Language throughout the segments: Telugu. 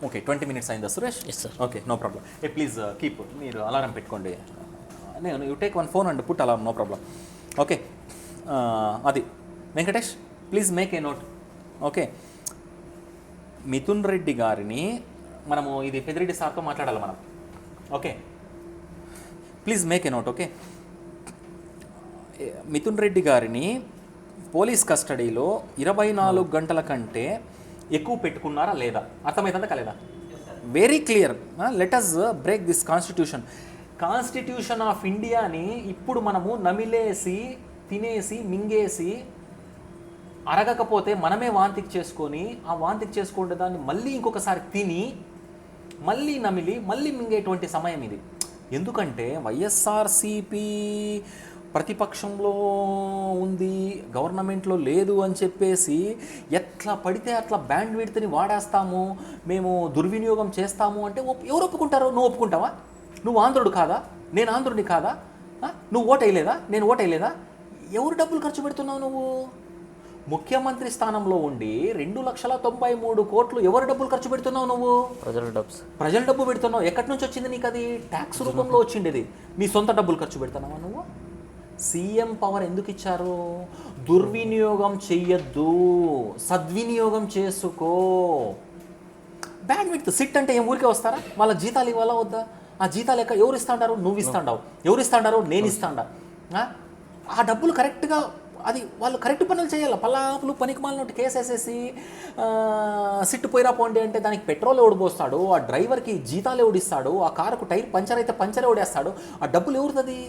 ఓకే 20 minutes అయిందా Suresh? Yes sir. Okay no problem. Please keep, మీరు అలారం పెట్టుకోండి. నేను you take one phone and put alarm, no problem. Okay అది Venkatesh please make a note. Okay, Mithun Reddy గారిని మనము ఇది పెద్దిరెడ్డి సార్తో మాట్లాడాలి మనం. Okay please make a note. Okay, Mithun Reddy గారిని పోలీస్ కస్టడీలో 24 గంటల కంటే ఎక్కువ పెట్టుకున్నారా లేదా? అర్థమవుతుందా కాలేదా? Very clear. Let us break this constitution of ఇండియాని ఇప్పుడు మనము నమిలేసి తినేసి మింగేసి అరగకపోతే మనమే వాంతికి చేసుకొని ఆ వాంతికి చేసుకుంటే దాన్ని మళ్ళీ ఇంకొకసారి తిని మళ్ళీ నమిలి మళ్ళీ మింగేటువంటి సమయం ఇది. ఎందుకంటే వైఎస్ఆర్సీపీ ప్రతిపక్షంలో ఉంది, గవర్నమెంట్లో లేదు అని చెప్పేసి ఎట్లా పడితే అట్లా బ్యాండ్ విడ్త్ని వాడేస్తాము, మేము దుర్వినియోగం చేస్తాము అంటే ఎవరు ఒప్పుకుంటారు? నువ్వు ఒప్పుకుంటావా? నువ్వు ఆంధ్రుడు కాదా? నేను ఆంధ్రుడిని కాదా? నువ్వు ఓటేయలేదా? నేను ఓటేయలేదా? ఎవరు డబ్బులు ఖర్చు పెడుతున్నావు నువ్వు? ముఖ్యమంత్రి స్థానంలో ఉండి 2,93,00,000 ఎవరు డబ్బులు ఖర్చు పెడుతున్నావు నువ్వు? ప్రజల డబ్బు పెడుతున్నావు. ఎక్కడి నుంచి వచ్చింది నీకు? అది ట్యాక్స్ రూపంలో వచ్చిండేది. నీ సొంత డబ్బులు ఖర్చు పెడుతున్నావా నువ్వు? సీఎం పవర్ ఎందుకు ఇచ్చారు? దుర్వినియోగం చెయ్యొద్దు, సద్వినియోగం చేసుకో. బ్యాండ్ విడ్త్ సిట్ అంటే ఏం ఊరికే వస్తారా? వాళ్ళ జీతాలు ఇవ్వాలా వద్దా? ఆ జీతాలు ఎవరు ఇస్తాండారు? నువ్వు ఇస్తాండావు. ఎవరు ఇస్తాండారు? నేను ఇస్తాండా. ఆ డబ్బులు కరెక్ట్గా అది వాళ్ళు కరెక్ట్ పనులు చేయాలి. పలాపులు పనికి మాలినట్టు కేసు వేసేసి సిట్టు పోయిరా పోండి అంటే దానికి పెట్రోల్ ఎవడు పోస్తాడు? ఆ డ్రైవర్కి జీతాలు ఎవడిస్తాడు? ఆ కారుకు టైర్ పంచర్ అయితే పంచర్ ఎవడేస్తాడు? ఆ డబ్బులు ఎవరిది?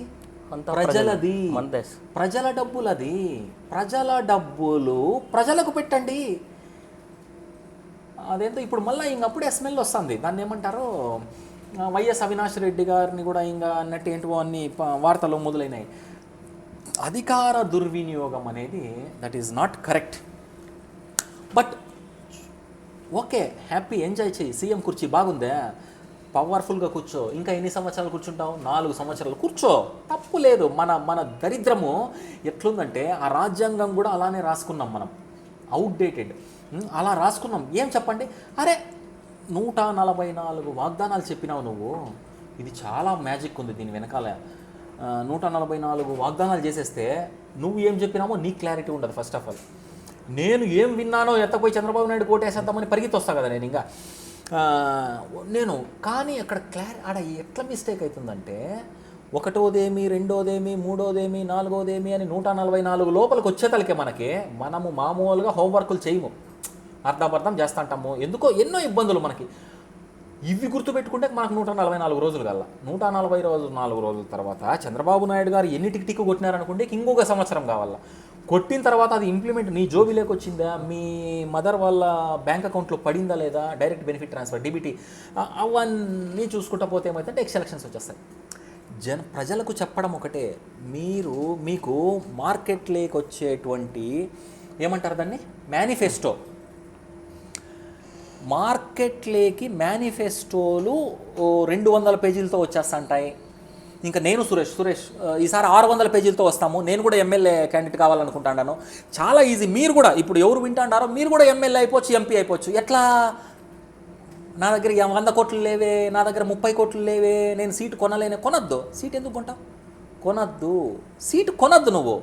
ప్రజలది. ప్రజల డబ్బులు. అది ప్రజల డబ్బులు ప్రజలకు పెట్టండి. అదేంటో ఇప్పుడు మళ్ళీ ఇంకప్పుడే స్మెల్ వస్తుంది. దాన్ని ఏమంటారు? వైఎస్ అవినాష్ రెడ్డి గారిని కూడా ఇంకా అన్నట్టు ఏంటివో అన్ని వార్తలు మొదలైనాయి. అధికార దుర్వినియోగం అనేది that is not correct. But okay, happy, enjoy చేయి. సీఎం కుర్చీ బాగుందే, పవర్ఫుల్గా కూర్చో. ఇంకా ఎన్ని సంవత్సరాలు కూర్చుంటావు? 4 సంవత్సరాలు కూర్చో, తప్పు లేదు. మన దరిద్రము ఎట్లుందంటే ఆ రాజ్యాంగం కూడా అలానే రాసుకున్నాం మనం, అవుట్డేటెడ్. అలా రాసుకున్నాం. ఏం చెప్పండి? అరే 144 వాగ్దానాలు చెప్పినావు నువ్వు. ఇది చాలా మ్యాజిక్ ఉంది దీని వెనకాల. 144 వాగ్దానాలు చేసేస్తే నువ్వు ఏం చెప్పినామో నీ క్లారిటీ ఉండదు. ఫస్ట్ ఆఫ్ ఆల్ నేను ఏం విన్నానో ఎత్తపోయి చంద్రబాబు నాయుడు కోటేసేద్దామని పరిగెత్తి వస్తా కదా నేను ఇంకా కానీ అక్కడ ఆడ ఎట్లా మిస్టేక్ అవుతుందంటే 1వదేమి 2వదేమి 3వదేమి 4వదేమి అని 144 లోపలికి వచ్చేతలకే మనము మామూలుగా హోంవర్కులు చేయము, అర్థం చేస్తూ ఉంటాము. ఎందుకో ఎన్నో ఇబ్బందులు మనకి. ఇవి గుర్తుపెట్టుకుంటే మనకు 144 రోజులు కల్లా 144 రోజుల తర్వాత చంద్రబాబు నాయుడు గారు ఎన్ని టిక్కు కొట్టినారనుకుంటే ఇంకొక సంవత్సరం కావాలా. కొట్టిన తర్వాత అది ఇంప్లిమెంట్ నీ జోబీలోకి వచ్చిందా, మీ మదర్ వాళ్ళ బ్యాంక్ అకౌంట్లో పడిందా లేదా, డైరెక్ట్ బెనిఫిట్ ట్రాన్స్ఫర్ డీబీటీ, అవన్నీ చూసుకుంటా పోతే ఏమైతే ఎలక్షన్స్ వచ్చేస్తాయి. ప్రజలకు చెప్పడం ఒకటే, మీకు మార్కెట్లోకి వచ్చేటువంటి ఏమంటారు దాన్ని, మేనిఫెస్టో. మార్కెట్లోకి మేనిఫెస్టోలు 200 పేజీలతో వచ్చేస్తుంటాయి. ఇంకా నేను సురేష్ ఈసారి 600 పేజీలతో వస్తాము. నేను కూడా ఎమ్మెల్యే క్యాండిడేట్ కావాలనుకుంటాను. చాలా ఈజీ. మీరు కూడా ఇప్పుడు ఎవరు వింటాడారో మీరు కూడా ఎమ్మెల్యే అయిపోవచ్చు, ఎంపీ అయిపోవచ్చు. ఎట్లా? నా దగ్గర 100 కోట్లు లేవే, నా దగ్గర 30 కోట్లు లేవే, నేను సీటు కొనలేనే. కొనొద్దు. సీట్ ఎందుకు కొంటావు? కొనొద్దు. సీటు కొనొద్దు. నువ్వు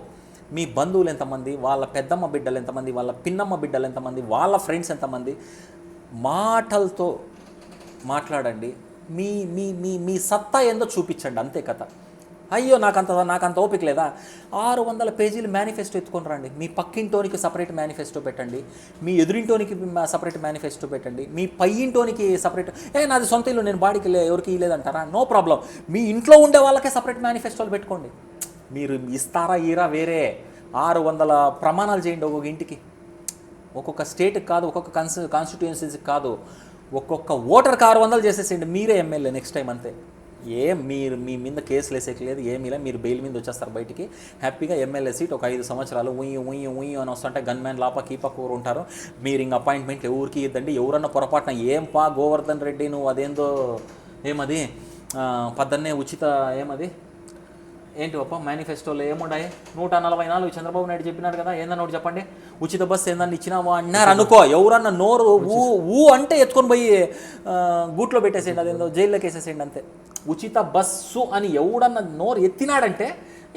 మీ బంధువులు ఎంతమంది, వాళ్ళ పెద్దమ్మ బిడ్డలు ఎంతమంది, వాళ్ళ పిన్నమ్మ బిడ్డలు ఎంతమంది, వాళ్ళ ఫ్రెండ్స్ ఎంతమంది, మాటలతో మాట్లాడండి. మీ మీ మీ మీ సత్తా ఏందో చూపించండి, అంతే కథ. అయ్యో నాకంత ఓపిక లేదా? 600 పేజీలు మేనిఫెస్టో ఎత్తుకొని రండి. మీ పక్కింటోనికి సపరేట్ మేనిఫెస్టో పెట్టండి, మీ ఎదురింటోనికి సపరేట్ మేనిఫెస్టో పెట్టండి, మీ పై ఇంటోనికి సపరేట్. నాది సొంత ఇల్లు, నేను బాడీకి ఎవరికి ఇవ్వలేదంటారా? No problem. మీ ఇంట్లో ఉండే వాళ్ళకే సపరేట్ మేనిఫెస్టోలు పెట్టుకోండి. మీరు ఇస్తారా ఈరా వేరే 600 ప్రమాణాలు చేయండి. ఒక్కొక్క ఇంటికి, ఒక్కొక్క స్టేట్కి కాదు, ఒక్కొక్క కాన్స్టిట్యుయెన్సీకి కాదు, ఒక్కొక్క ఓటర్కి 600 చేసేసేయండి. మీరే ఎమ్మెల్యే నెక్స్ట్ టైం. అంతే. మీరు మీ మీద కేసులు వేసేకి లేదు, ఏమీలా. మీరు బెయిల్ మీద వచ్చేస్తారు బయటికి. హ్యాపీగా ఎమ్మెల్యే సీట్ ఒక 5 సంవత్సరాలు ఉయ్యి అని వస్తుంటే గన్మ్యాన్ లాప కూర ఉంటారు. మీరు ఇంక అపాయింట్మెంట్లు ఎవరికి ఇద్దండి. ఎవరన్నా పొరపాటున గోవర్ధన్ రెడ్డి నువ్వు అదేందో ఏమది 18 ఉచిత ఏమది ఏంటి గొప్ప మేనిఫెస్టోలో ఏముండాయి 144 చంద్రబాబు నాయుడు చెప్పినాడు కదా, ఏందన్నా ఒకటి చెప్పండి. ఉచిత బస్సు ఏందన్నా ఇచ్చినావా అన్నారు అనుకో, ఎవరన్నా నోరు ఊ అంటే ఎత్తుకొని పోయి గూట్లో పెట్టేసేయండి, అదేందో జైల్లోకి వేసేసేయండి అంతే. ఉచిత బస్సు అని ఎవడన్నా నోరు ఎత్తినాడంటే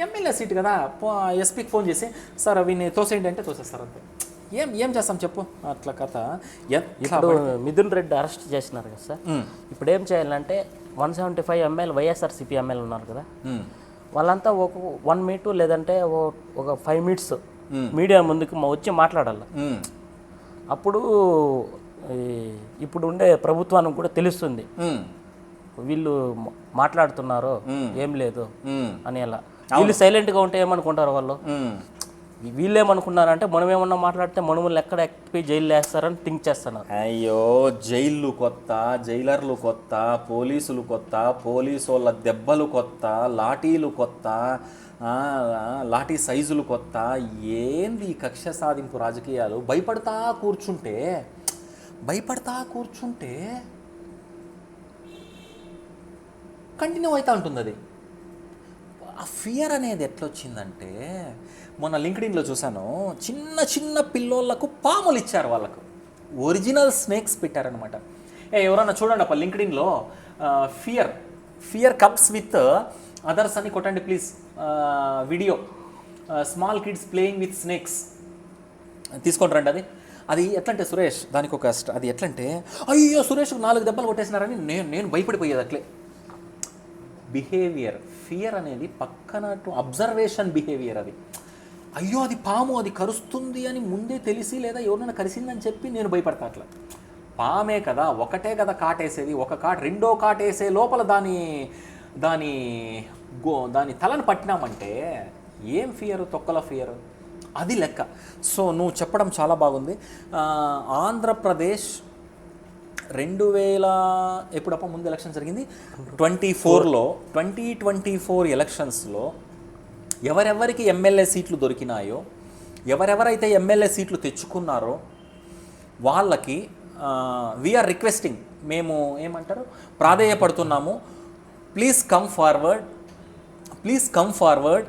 ఎమ్మెల్యే సీట్ కదా, ఎస్పీకి ఫోన్ చేసి సార్ వీని తోసేయండి అంటే తోసేస్తారు అంతే. ఏం చేస్తాం చెప్పు, అట్లా కథ. ఇప్పుడు మిథున్ రెడ్డి అరెస్ట్ చేసినారు కదా సార్, ఇప్పుడు ఏం చేయాలంటే 175 ML వైఎస్ఆర్సీపీ ఎమ్మెల్యే ఉన్నారు కదా, వాళ్ళంతా ఒక 1 minute లేదంటే ఒక 5 minutes మీడియా ముందుకు వచ్చి మాట్లాడాలి. అప్పుడు ఇప్పుడు ఉండే ప్రభుత్వానికి కూడా తెలుస్తుంది వీళ్ళు మాట్లాడుతున్నారు ఏం లేదు అని. అలా వీళ్ళు సైలెంట్గా ఉంటే ఏమనుకుంటారు వాళ్ళు, వీళ్ళు ఏమనుకున్నారంటే మనం ఏమన్నా మాట్లాడితే మనల్ని ఎక్కడ ఎక్కిపోయి జైలు వేస్తారని థింక్ చేస్తున్నారు. అయ్యో జైళ్ళు కొత్త, జైలర్లు కొత్త, పోలీసులు కొత్త, పోలీసు వాళ్ళ దెబ్బలు కొత్త, లాఠీలు కొత్త, లాఠీ సైజులు కొత్త. ఏంది కక్ష సాధింపు రాజకీయాలు? భయపడతా కూర్చుంటే కంటిన్యూ అవుతూ ఉంటుంది అది. ఆ ఫియర్ అనేది ఎట్లొచ్చిందంటే, మొన్న లింక్డ్ఇన్లో చూశాను, చిన్న పిల్లోళ్ళకు పాములు ఇచ్చారు, వాళ్ళకు ఒరిజినల్ స్నేక్స్ పెట్టారనమాట. ఎవరన్నా చూడండి అప్ప లింక్డ్ఇన్లో ఫియర్ కమ్స్ విత్ అదర్స్ అని కొట్టండి please, video small kids playing with snakes తీసుకొని రండి. అది ఎట్లంటే సురేష్, దానికి ఒక అది ఎట్లంటే, అయ్యో సురేష్కు 4 దెబ్బలు కొట్టేసినారని నేను భయపడిపోయేది. అట్లే బిహేవియర్, ఫియర్ అనేది పక్కన అబ్జర్వేషన్ బిహేవియర్. అది అయ్యో అది పాము, అది కరుస్తుంది అని ముందే తెలిసి లేదా ఎవరైనా కరిసిందని చెప్పి నేను భయపడతా. అట్లా పామే కదా, ఒకటే కదా కాటేసేది, ఒక కాటు రెండో కాటేసే లోపల దాని తలను పట్టినామంటే ఏం ఫియర్, తొక్కల ఫియర్, అది లెక్క. సో నువ్వు చెప్పడం చాలా బాగుంది. ఆంధ్రప్రదేశ్ 2000 ఎప్పుడప్ప ముందు ఎలక్షన్ జరిగింది 24లో 2024 ఎలక్షన్స్లో ఎవరెవరికి ఎమ్మెల్యే సీట్లు దొరికినాయో, ఎవరెవరైతే ఎమ్మెల్యే సీట్లు తెచ్చుకున్నారో వాళ్ళకి వీఆర్ రిక్వెస్టింగ్, మేము ఏమంటారు ప్రాధేయపడుతున్నాము, ప్లీజ్ కమ్ ఫార్వర్డ్.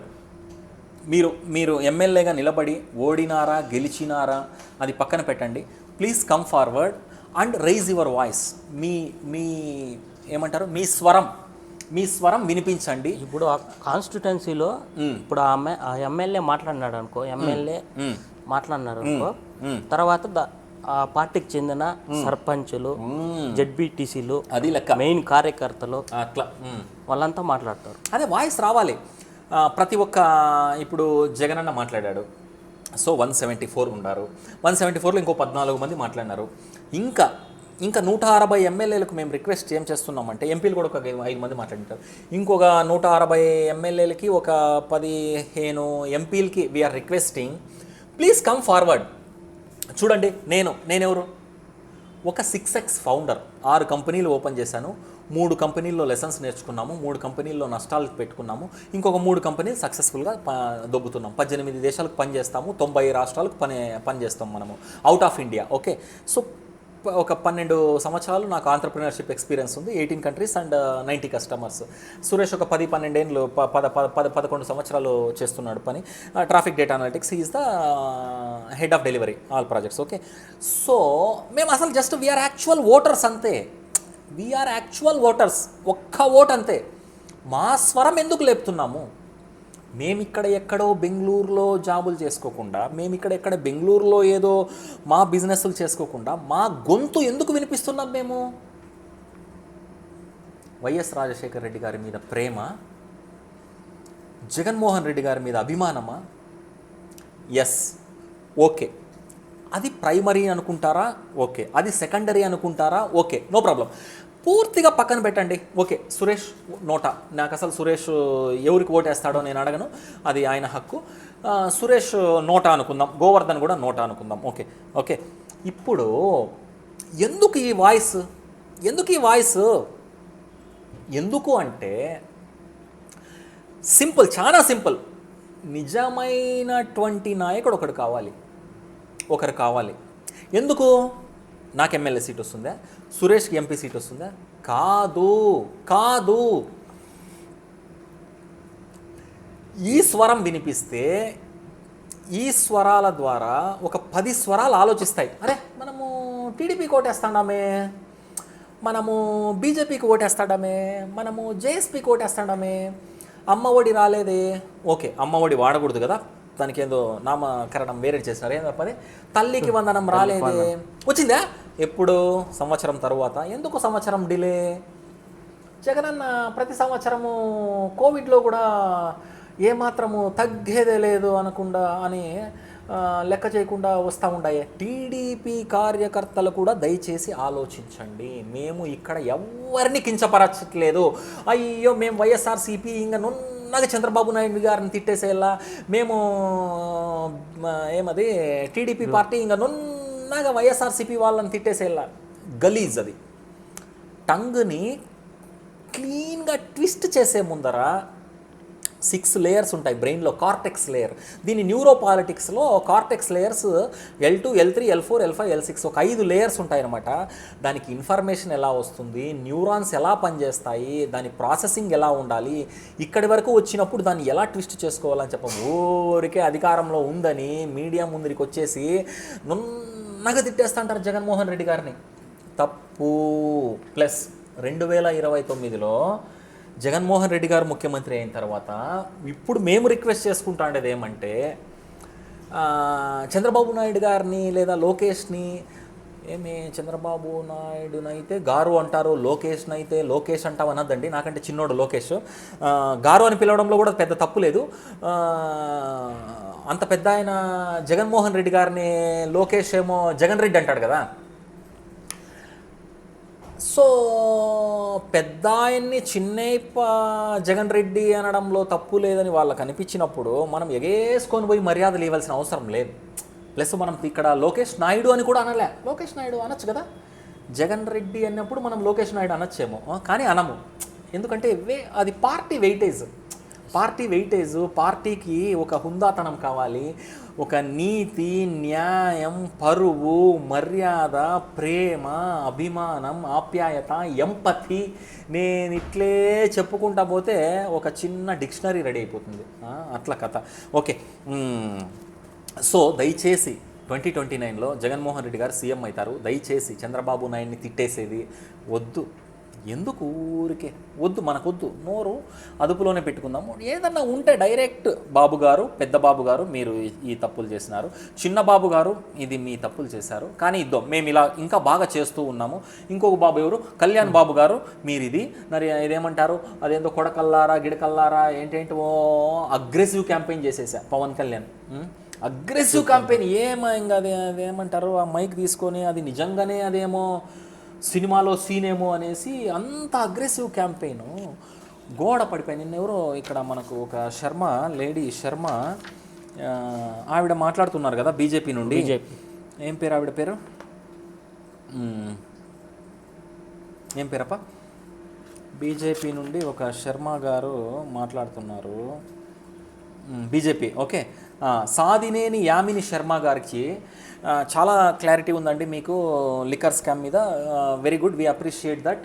మీరు ఎమ్మెల్యేగా నిలబడి ఓడినారా గెలిచినారా అది పక్కన పెట్టండి, please come forward and raise your voice. మీ ఏమంటారు మీ స్వరం వినిపించండి. ఇప్పుడు ఆ కాన్స్టిట్యుయెన్సీలో ఇప్పుడు ఆ ఎమ్మెల్యే మాట్లాడినాడు అనుకో, తర్వాత ఆ పార్టీకి చెందిన సర్పంచులు, జెడ్బీటీసీలు, అది లెక్క, మెయిన్ కార్యకర్తలు, అట్లా వాళ్ళంతా మాట్లాడతారు. అదే వాయిస్ రావాలి ప్రతి ఒక్క. ఇప్పుడు జగనన్న మాట్లాడాడు, సో 174 ఉన్నారు, 174లో ఇంకో 14 మంది మాట్లాడినారు. ఇంకా 160 ఎమ్మెల్యేలకు మేము రిక్వెస్ట్ ఏం చేస్తున్నామంటే, ఎంపీలు కూడా ఒక 5 మంది మాట్లాడింటారు, ఇంకొక 160 ఎమ్మెల్యేలకి ఒక 15 ఎంపీలకి we are requesting, please come forward. చూడండి నేనెవరు, ఒక 6X ఫౌండర్, 6 కంపెనీలు ఓపెన్ చేశాను, 3 కంపెనీల్లో లెసన్స్ నేర్చుకున్నాము, 3 కంపెనీల్లో నష్టాలకు పెట్టుకున్నాము, ఇంకొక 3 కంపెనీలు సక్సెస్ఫుల్గా దొబ్బుతున్నాం, 18 దేశాలకు పనిచేస్తాము, 90 రాష్ట్రాలకు పనిచేస్తాం మనము out of India. Okay, so ఒక 12 సంవత్సరాలు నాకు ఆంటర్‌ప్రెన్యూర్‌షిప్ ఎక్స్పీరియన్స్ ఉంది, 18 కంట్రీస్ అండ్ 90 కస్టమర్స్. సురేష్ ఒక 10-12 ఏళ్ళు 11 సంవత్సరాలు చేస్తున్నాడు పని, traffic data analytics, is the head of delivery all projects. Okay, so మేము అసలు జస్ట్ వీఆర్ యాక్చువల్ ఓటర్స్ అంతే, వీఆర్ యాక్చువల్ ఓటర్స్, ఒక్క ఓట్ అంతే. మా స్వరం ఎందుకు లేపుతున్నాము? మేమిక్కడ ఎక్కడో బెంగళూరులో జాబులు చేసుకోకుండా, మేమిక్కడ బెంగళూరులో ఏదో మా బిజినెస్లు చేసుకోకుండా మా గొంతు ఎందుకు వినిపిస్తున్నాం మేము? వైఎస్ రాజశేఖర రెడ్డి గారి మీద ప్రేమ, జగన్మోహన్ రెడ్డి గారి మీద అభిమానమా? ఎస్, ఓకే, అది ప్రైమరీ అనుకుంటారా? ఓకే. అది సెకండరీ అనుకుంటారా? ఓకే, నో ప్రాబ్లం, పూర్తిగా పక్కన పెట్టండి. ఓకే, సురేష్ నోటా, నాకు అసలు సురేష్ ఎవరికి ఓటేస్తాడో నేను అడగను, అది ఆయన హక్కు. సురేష్ నోటా అనుకుందాం, గోవర్ధన్ కూడా నోటా అనుకుందాం. ఓకే ఓకే, ఇప్పుడు ఎందుకు ఈ వాయిస్? ఎందుకు అంటే సింపుల్, చాలా సింపుల్. నిజమైనటువంటి నాయకుడు ఒకరు కావాలి. ఎందుకు? నాకు ఎమ్మెల్యే సీట్ వస్తుందా? సురేష్కి ఎంపీ సీట్ వస్తుందా? కాదు. ఈ స్వరం వినిపిస్తే ఈ స్వరాల ద్వారా ఒక 10 స్వరాలు ఆలోచిస్తాయి. అరే మనము టీడీపీకి ఓటేస్తాడామే, మనము బీజేపీకి ఓటేస్తాడామే, మనము జేఎస్పీకి ఓటేస్తాడామే, అమ్మ ఒడి రాలేదే, ఓకే అమ్మ ఒడి వాడకూడదు కదా, దానికి ఏదో నామకరణం వేరే చేసినారు, ఏం తప్పది, తల్లికి వందనం రాలేదే, వచ్చిందా ఎప్పుడు సంవత్సరం తర్వాత, ఎందుకు సంవత్సరం డిలే, జగనన్న ప్రతి సంవత్సరము కోవిడ్లో కూడా ఏమాత్రము తగ్గేదే లేదు అనకుండా అని లెక్క చేయకుండా వస్తూ ఉంటాయి. టీడీపీ కార్యకర్తలు కూడా దయచేసి ఆలోచించండి. మేము ఇక్కడ ఎవరిని కించపరచట్లేదు. అయ్యో మేము వైఎస్ఆర్సీపీ ఇంకా నున్నగా చంద్రబాబు నాయుడు గారిని తిట్టేసేలా, మేము ఏమది టీడీపీ పార్టీ ఇంకా నున్నగా వైఎస్ఆర్సీపీ వాళ్ళని తిట్టేసేలా, గలీజ్ అది. టంగ్ని క్లీన్గా ట్విస్ట్ చేసే ముందర 6 లేయర్స్ ఉంటాయి బ్రెయిన్లో, కార్టెక్స్ లేయర్. దీని న్యూరోపాలిటిక్స్లో cortex layers L2, L3, L4, L5, L6 ఒక 5 లేయర్స్ ఉంటాయన్నమాట. దానికి ఇన్ఫర్మేషన్ ఎలా వస్తుంది, న్యూరాన్స్ ఎలా పనిచేస్తాయి, దాని ప్రాసెసింగ్ ఎలా ఉండాలి, ఇక్కడి వరకు వచ్చినప్పుడు దాన్ని ఎలా ట్విస్ట్ చేసుకోవాలని ఊరికే అధికారంలో ఉందని మీడియా ముందరికి వచ్చేసి నున్నగా తిట్టేస్తుంటారు జగన్మోహన్ రెడ్డి గారిని. తప్పు. ప్లస్ 2029లో జగన్మోహన్ రెడ్డి గారు ముఖ్యమంత్రి అయిన తర్వాత ఇప్పుడు మేము రిక్వెస్ట్ చేసుకుంటా ఉండేది ఏమంటే, చంద్రబాబు నాయుడు గారిని లేదా లోకేష్ని, చంద్రబాబు నాయుడునైతే గారు అంటారు, లోకేష్ని అయితే లోకేష్ అంటావు అనద్దండి, నాకంటే చిన్నోడు లోకేష్, గారు అని పిలవడంలో కూడా పెద్ద తప్పు లేదు. అంత పెద్ద ఆయన జగన్మోహన్ రెడ్డి గారిని లోకేష్ ఏమో జగన్ రెడ్డి అంటాడు కదా. సో పెద్ద ఆయన్ని చిన్నయ్యప్ప జగన్ రెడ్డి అనడంలో తప్పు లేదని వాళ్ళకి అనిపించినప్పుడు మనం ఎగేసుకొని పోయి మర్యాదలు ఇవ్వాల్సిన అవసరం లేదు. ప్లస్ మనం ఇక్కడ లోకేష్ నాయుడు అని కూడా అనలే, లోకేష్ నాయుడు అనొచ్చు కదా, జగన్ రెడ్డి అన్నప్పుడు మనం లోకేష్ నాయుడు అనొచ్చేమో, కానీ అనము. ఎందుకంటే అది పార్టీ వెయిటేజ్, పార్టీకి ఒక హుందాతనం కావాలి, ఒక నీతి, న్యాయం, పరువు, మర్యాద, ప్రేమ, అభిమానం, ఆప్యాయత, ఎంపతి, నేను ఇట్లే చెప్పుకుంటా పోతే ఒక చిన్న డిక్షనరీ రెడీ అయిపోతుంది. అట్లా కథ. ఓకే, సో దయచేసి 2029లో జగన్మోహన్ రెడ్డి గారు సీఎం అవుతారు. దయచేసి చంద్రబాబు నాయుడిని తిట్టేసేది వద్దు. ఎందుకు ఊరికే వద్దు, మనకొద్దు, నోరు అదుపులోనే పెట్టుకుందాము. ఏదన్నా ఉంటే డైరెక్ట్ బాబు గారు, పెద్ద బాబు గారు మీరు ఈ తప్పులు చేసినారు, చిన్న బాబు గారు ఇది మీ తప్పులు చేశారు, కానీ మేము ఇలా ఇంకా బాగా చేస్తూ ఉన్నాము. ఇంకొక బాబు ఎవరు, కళ్యాణ్ బాబు గారు, మీరు ఇది మరి ఇదేమంటారు, అదేందో కొడకల్లారా గిడకల్లారా ఏంటేంటో అగ్రెసివ్ క్యాంపెయిన్ చేసేసా పవన్ కళ్యాణ్. అగ్రెసివ్ క్యాంపెయిన్ ఇంకా అదేమంటారు, ఆ మైక్ తీసుకొని అది నిజంగానే అదేమో సినిమాలో సీనేమో అనేసి అంత అగ్రెసివ్ క్యాంపెయిన్ గోడ పడిపోయి. నిన్నెవరో ఇక్కడ మనకు ఒక లేడీ శర్మ ఆవిడ మాట్లాడుతున్నారు కదా బీజేపీ నుండి. ఏం పేరు ఆవిడ పేరు, ఏం పేరప్ప, బీజేపీ నుండి ఒక శర్మ గారు మాట్లాడుతున్నారు, బీజేపీ. ఓకే, సాదినేని యామిని శర్మ గారికి చాలా క్లారిటీ ఉందండి మీకు లిక్కర్ స్కామ్ మీద. Very good, we appreciate that,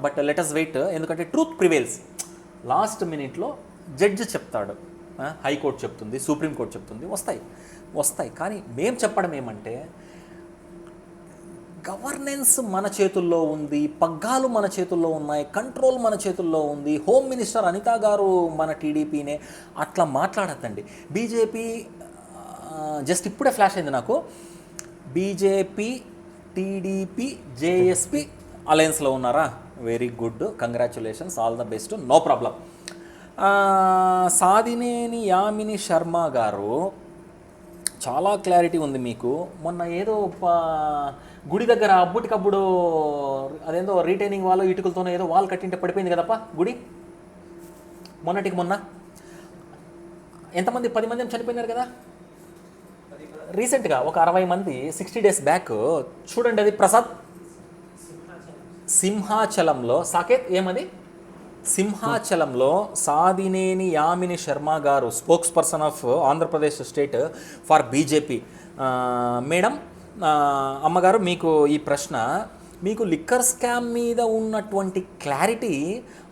but let us wait. ఎందుకంటే ట్రూత్ ప్రివేల్స్. లాస్ట్ మినిట్లో జడ్జి చెప్తాడు, హైకోర్టు చెప్తుంది, సుప్రీంకోర్టు చెప్తుంది, వస్తాయి. కానీ మేము చెప్పడం ఏమంటే, గవర్నెన్స్ మన చేతుల్లో ఉంది, పగ్గాలు మన చేతుల్లో ఉన్నాయి, కంట్రోల్ మన చేతుల్లో ఉంది. హోమ్ మినిస్టర్ అనిత గారు మన టీడీపీనే, అట్లా మాట్లాడద్దండి. బీజేపీ జస్ట్ ఇప్పుడే ఫ్లాష్ అయింది నాకు, బీజేపీ, టీడీపీ, జేఎస్పీ అలయన్స్లో ఉన్నారా? Very good, congratulations, all the best, no problem. Sadineni Yamini Sharma గారు చాలా క్లారిటీ ఉంది మీకు. మొన్న ఏదో గుడి దగ్గర అబ్బుటికప్పుడు అదేందో రీటైనింగ్ వాళ్ళు ఇటుకలతోనే ఏదో వాల్ కట్టింటే పడిపోయింది కదప్ప గుడి, మొన్న ఎంతమంది, 10 మంది చనిపోయినారు కదా రీసెంట్గా, ఒక 60 మంది 60 days బ్యాక్. చూడండి, అది ప్రసాద్ సింహాచలంలో, సాకేత్ ఏమది సింహాచలంలో సాదినేని యామిని శర్మ గారు, spokes person of Andhra Pradesh state for BJP. Madam, అమ్మగారు, మీకు ఈ ప్రశ్న, మీకు లిక్కర్ స్కామ్ మీద ఉన్నటువంటి క్లారిటీ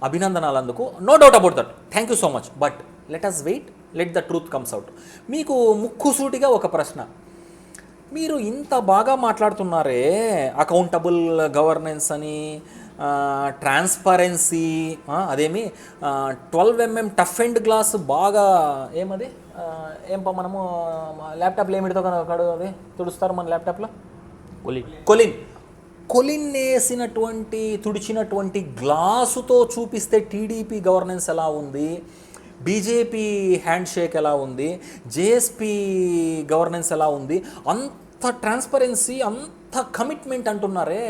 అభినందనాలు అందుకు, no doubt about that, thank you so much. But let us wait, let the truth comes out. మీకు ముక్కుసూటిగా ఒక ప్రశ్న, మీరు ఇంత బాగా మాట్లాడుతున్నారే అకౌంటబుల్ గవర్నెన్స్ అని, ట్రాన్స్పరెన్సీ, అదేమి 12mm టఫ్ అండ్ గ్లాస్ బాగా ఏమది మనము ల్యాప్టాప్లో ఏమిటితో కడు అది తుడుస్తారు మన ల్యాప్టాప్లో, కొలిన్ వేసినటువంటి తుడిచినటువంటి గ్లాసుతో చూపిస్తే టీడీపీ గవర్నెన్స్ ఎలా ఉంది, బీజేపీ హ్యాండ్ షేక్ ఎలా ఉంది, జేఎస్పీ గవర్నెన్స్ ఎలా ఉంది, అంత ట్రాన్స్పరెన్సీ, అంత కమిట్మెంట్ అంటున్నారే,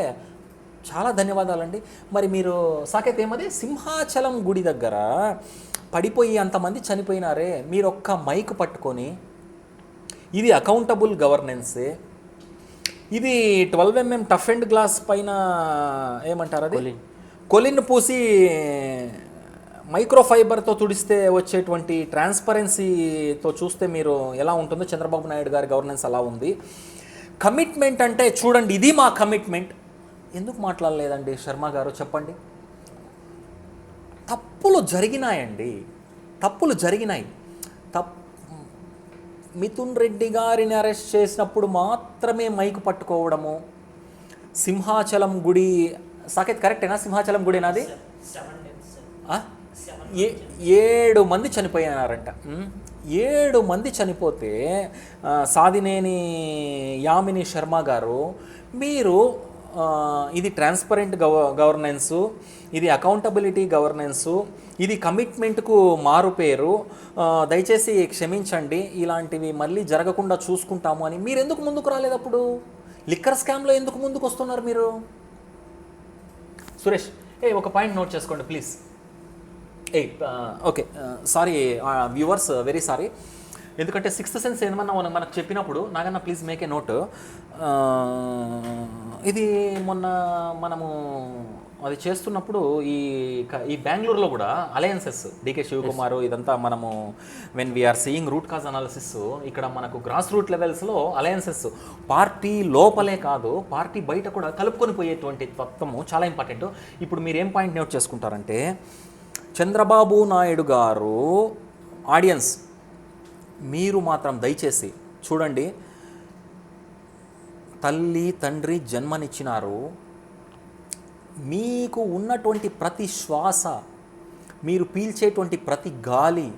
చాలా ధన్యవాదాలండి. మరి మీరు సాకేత్ ఏమది సింహాచలం గుడి దగ్గర పడిపోయి అంతమంది చనిపోయినారే, మీరు ఒక్క మైక్ పట్టుకొని ఇది అకౌంటబుల్ గవర్నెన్సే, ఇది 12mm టఫ్ అండ్ గ్లాస్ పైన ఏమంటారు అది కొలిన్ పూసి మైక్రోఫైబర్తో తుడిస్తే వచ్చేటువంటి ట్రాన్స్పరెన్సీతో చూస్తే మీరు ఎలా ఉంటుందో చంద్రబాబు నాయుడు గారి గవర్నెన్స్ అలా ఉంది. కమిట్మెంట్ అంటే చూడండి ఇది మా కమిట్మెంట్, ఎందుకు మాట్లాడలేదండి శర్మ గారు చెప్పండి. తప్పులు జరిగినాయండి, తప్పులు జరిగినాయి. మిథున్ రెడ్డి గారిని అరెస్ట్ చేసినప్పుడు మాత్రమే మైకు పట్టుకోవడము, సింహాచలం గుడి సాకేత్ కరెక్టేనా, సింహాచలం గుడి నాది 7 మంది చనిపోయినారంట. 7 మంది చనిపోతే సాదినేని యామిని శర్మ గారు మీరు ఇది ట్రాన్స్పరెంట్ గవర్నెన్సు, ఇది అకౌంటబిలిటీ గవర్నెన్సు, ఇది కమిట్మెంట్కు మారు పేరు, దయచేసి క్షమించండి, ఇలాంటివి మళ్ళీ జరగకుండా చూసుకుంటాము అని మీరు ఎందుకు ముందుకు రాలేదు? అప్పుడు లిక్కర్ స్కామ్లో ఎందుకు ముందుకు వస్తున్నారు మీరు? సురేష్ ఒక పాయింట్ నోట్ చేసుకోండి please. Okay sorry viewers, very sorry, ఎందుకంటే సిక్స్త్ సెన్స్ ఏమన్నా మనకు చెప్పినప్పుడు నాకన్నా ప్లీజ్ మేక్ ఏ నోట్. ఇది మొన్న మనము అది చేస్తున్నప్పుడు ఈ బెంగళూరులో కూడా అలయన్సెస్ డీకే శివకుమార్ ఇదంతా మనము when we are seeing root cause analysis, ఇక్కడ మనకు గ్రాస్ రూట్ లెవెల్స్లో అలయన్సెస్ పార్టీ లోపలే కాదు పార్టీ బయట కూడా కలుపుకొని పోయేటువంటి తత్వము చాలా ఇంపార్టెంట్. ఇప్పుడు మీరు ఏం పాయింట్ నోట్ చేసుకుంటారంటే, చంద్రబాబు నాయుడు గారు ఆడియన్స్ మీరు మాత్రం దయచేసి చూడండి, తల్లి తండ్రి జన్మనిచ్చినారు, మీకు ఉన్నటువంటి ప్రతి శ్వాస, మీరు పీల్చేటువంటి ప్రతి గాలి,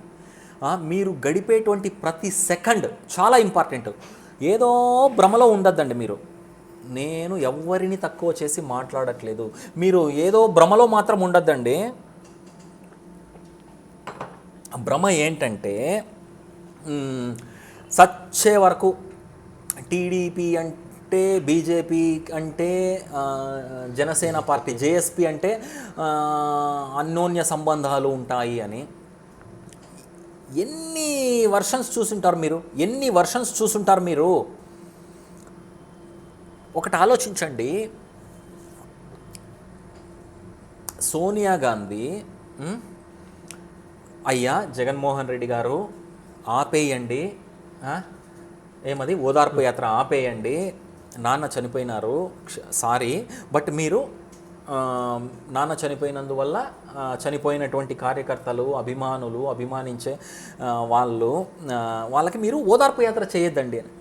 మీరు గడిపేటువంటి ప్రతి సెకండ్ చాలా ఇంపార్టెంట్. ఏదో భ్రమలో ఉండద్దండి మీరు, నేను ఎవరిని తక్కువ చేసి మాట్లాడట్లేదు, మీరు ఏదో భ్రమలో మాత్రం ఉండద్దండి. భ్రమ ఏంటంటే సచ్చే వరకు టీడీపీ అంటే, బీజేపీ అంటే, జనసేన పార్టీ జేఎస్పీ అంటే అన్యోన్య సంబంధాలు ఉంటాయి అని ఎన్ని వర్షన్స్ చూసుంటారు మీరు, ఒకటి ఆలోచించండి. సోనియా గాంధీ అయ్యా జగన్మోహన్ రెడ్డి గారు ఆపేయండి, ఏమది ఓదార్పు యాత్ర ఆపేయండి, నాన్న చనిపోయినారు, సారీ, బట్ మీరు నాన్న చనిపోయినందువల్ల చనిపోయినటువంటి కార్యకర్తలు, అభిమానులు, అభిమానించే వాళ్ళకి మీరు ఓదార్పు యాత్ర చేయొద్దండి అని.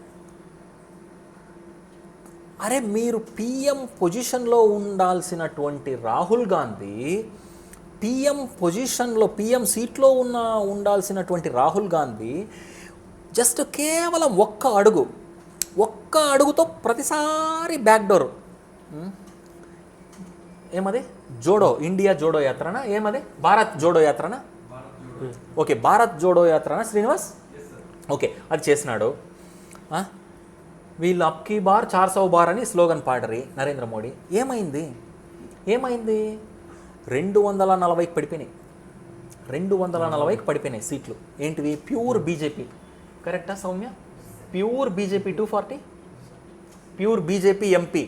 అరే మీరు పిఎం పొజిషన్లో ఉండాల్సినటువంటి రాహుల్ గాంధీ, పిఎం సీట్లో ఉండాల్సినటువంటి రాహుల్ గాంధీ జస్ట్ కేవలం ఒక్క అడుగుతో ప్రతిసారి బ్యాక్డోర్, ఏమది ఇండియా జోడో యాత్రనా, ఏమది భారత్ జోడో యాత్రనా, ఓకే భారత్ జోడో యాత్రనా శ్రీనివాస్, ఓకే అది చేసినాడు. వీళ్ళు అబ్కీ బార్ 400 బార్ అని స్లోగన్ పాడరి నరేంద్ర మోడీ. ఏమైంది 240కి పడిపోయినాయి, 240కి పడిపోయినాయి సీట్లు. ఏంటివి? ప్యూర్ బీజేపీ, కరెక్టా Soumya? Pure BJP 240, pure BJP MP.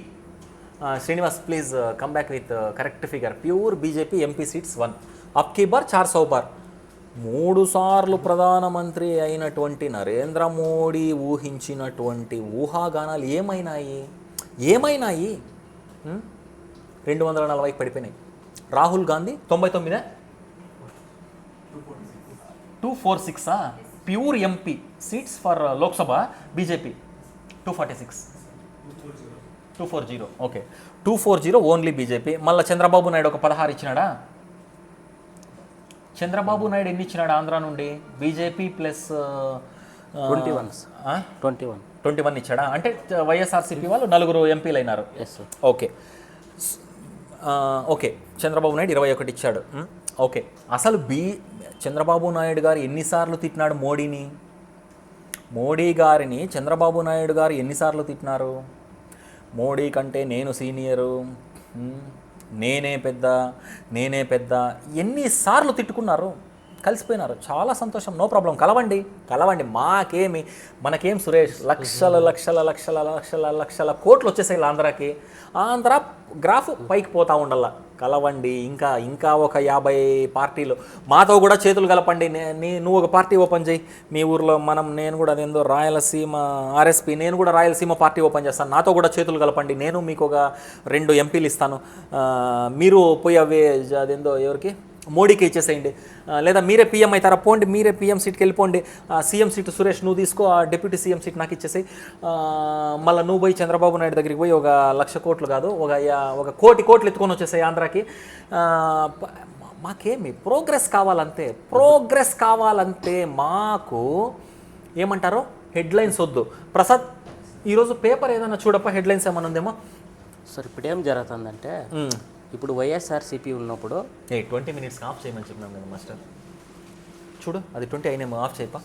Srinivas please come back with correct figure. Pure BJP MP seats 1, అబ్కీ బార్ 400 బార్. 3 సార్లు ప్రధానమంత్రి అయినటువంటి నరేంద్ర మోడీ ఊహించినటువంటి ఊహాగానాలు ఏమైనాయి? 240కి పడిపోయినాయి. Rahul Gandhi 99, 246 pure MP seats for Lok Sabha BJP 240 okay 240 only BJP. మళ్ళీ చంద్రబాబు నాయుడు ఒక 16 ఇచ్చినాడా? చంద్రబాబు నాయుడు ఎన్ని ఇచ్చినాడు ఆంధ్ర నుండి? బీజేపీ ప్లస్ 21 ఇచ్చాడా? అంటే వైఎస్ఆర్సీపీ వాళ్ళు 4 ఎంపీలు అయినారు. ఓకే ఓకే చంద్రబాబు నాయుడు 21 ఇచ్చాడు. ఓకే అసలు చంద్రబాబు నాయుడు గారు ఎన్నిసార్లు తిట్టినాడు మోడీని? మోడీ గారిని చంద్రబాబు నాయుడు గారు ఎన్నిసార్లు తిట్టినారు? మోడీ కంటే నేను సీనియరు, నేనే పెద్ద ఎన్నిసార్లు తిట్టుకున్నారు? కలిసిపోయినారు. చాలా సంతోషం, నో ప్రాబ్లం. కలవండి మనకేం సురేష్, లక్షల కోట్లు వచ్చేసాయి ఆంధ్రాకి. ఆంధ్ర గ్రాఫ్ పైకి పోతా ఉండాల. కలవండి. ఇంకా ఒక 50 పార్టీలు మాతో కూడా చేతులు కలపండి. నువ్వు ఒక పార్టీ ఓపెన్ చేయి మీ ఊర్లో. నేను కూడా అదేందో రాయలసీమ ఆర్ఎస్పీ, నేను కూడా రాయలసీమ పార్టీ ఓపెన్ చేస్తాను. నాతో కూడా చేతులు కలపండి. నేను మీకు ఒక 2 ఎంపీలు ఇస్తాను. మీరు పోయి అదేందో ఎవరికి మోడీకి ఇచ్చేసేయండి. లేదా మీరే పీఎం అవుతారా? పోండి, మీరే పీఎం సీట్కి వెళ్ళిపోండి. సీఎం సీట్ సురేష్ నువ్వు తీసుకో, ఆ డిప్యూటీ సీఎం సీట్ నాకు ఇచ్చేసి మళ్ళీ నువ్వు పోయి చంద్రబాబు నాయుడు దగ్గరికి పోయి ఒక 1,00,000 కోట్లు కాదు, ఒక 1 కోటి కోట్లు ఎత్తుకొని వచ్చేసాయి ఆంధ్రాకి. మాకేమి ప్రోగ్రెస్ కావాలంతే. మాకు ఏమంటారు, హెడ్లైన్స్ వద్దు. ప్రసాద్ ఈరోజు పేపర్ ఏదైనా చూడప్ప, హెడ్లైన్స్ ఏమైనా ఉందేమో. సార్ ఇప్పుడు ఏం జరుగుతుందంటే, ఇప్పుడు వైఎస్ఆర్సీపీ ఉన్నప్పుడు 20 minutes ఆఫ్ చేయమని చెప్పినాం కదా మాస్టర్. చూడు అది 20 అయినేమో, ఆఫ్ చేయపా.